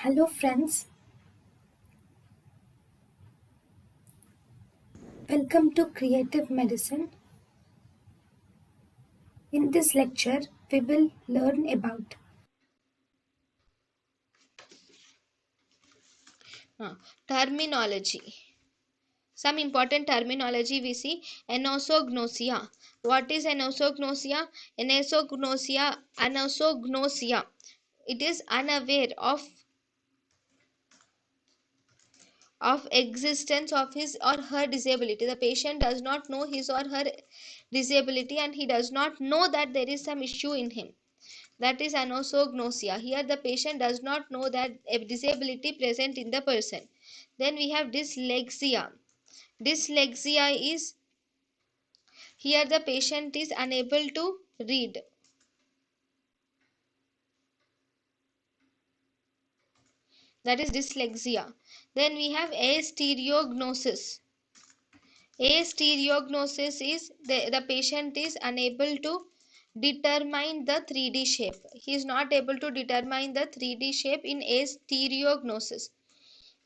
Hello friends, welcome to Creative Medicine. In this lecture, we will learn about Terminology. Some important terminology we see. Anosognosia. What is anosognosia? Anosognosia. It is unaware of existence of his or her disability. The patient does not know his or her disability and he does not know that there is some issue in him. That is anosognosia. Here the patient does not know that a disability present in the person. Then we have dyslexia. Dyslexia is here the patient is unable to read. That is dyslexia. Then we have stereognosis. Stereognosis is the patient is unable to determine the 3D shape. He is not able to determine the 3D shape in stereognosis.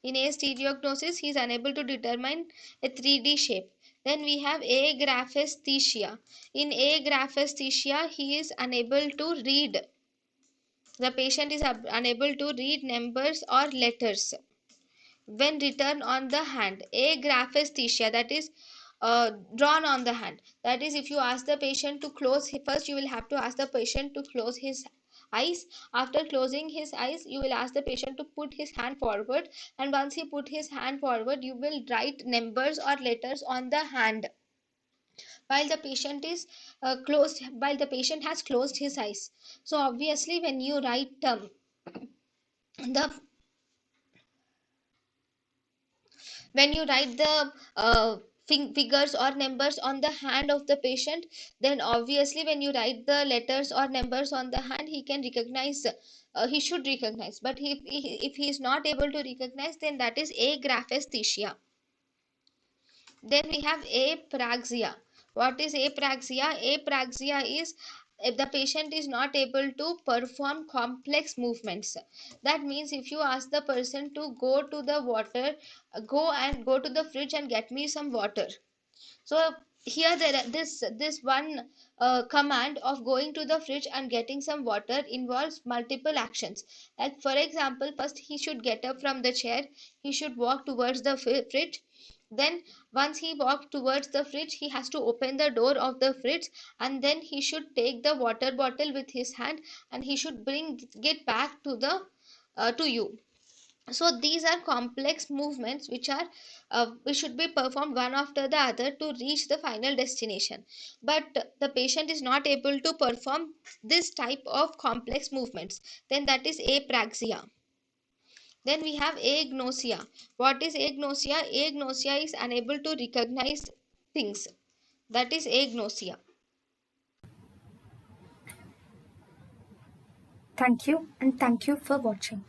In stereognosis, he is unable to determine a 3D shape. Then we have graphisticia. In graphisticia, he is unable to read. The patient is unable to read numbers or letters when written on the hand. Graphisticia, that is drawn on the hand. That is, if you ask the patient to close, first you will have to ask the patient to close his eyes. After closing his eyes, you will ask the patient to put his hand forward, and once he put his hand forward, you will write numbers or letters on the hand while the patient is while the patient has closed his eyes. So obviously when you write the figures or numbers on the hand of the patient, then obviously when you write the letters or numbers on the hand, he can recognize, he should recognize. But if he is not able to recognize, then that is agraphesthesia. Then we have apraxia. What is apraxia? Apraxia is if the patient is not able to perform complex movements. That means if you ask the person to go to the water, go to the fridge and get me some water. So here this one command of going to the fridge and getting some water involves multiple actions. Like for example, first he should get up from the chair, he should walk towards the fridge. Then once he walked towards the fridge, he has to open the door of the fridge, and then he should take the water bottle with his hand and he should bring it back to the to you. So these are complex movements which should be performed one after the other to reach the final destination. But the patient is not able to perform this type of complex movements, then that is apraxia. Then we have agnosia. What is agnosia? Agnosia is unable to recognize things. That is agnosia. thank you and thank you for watching.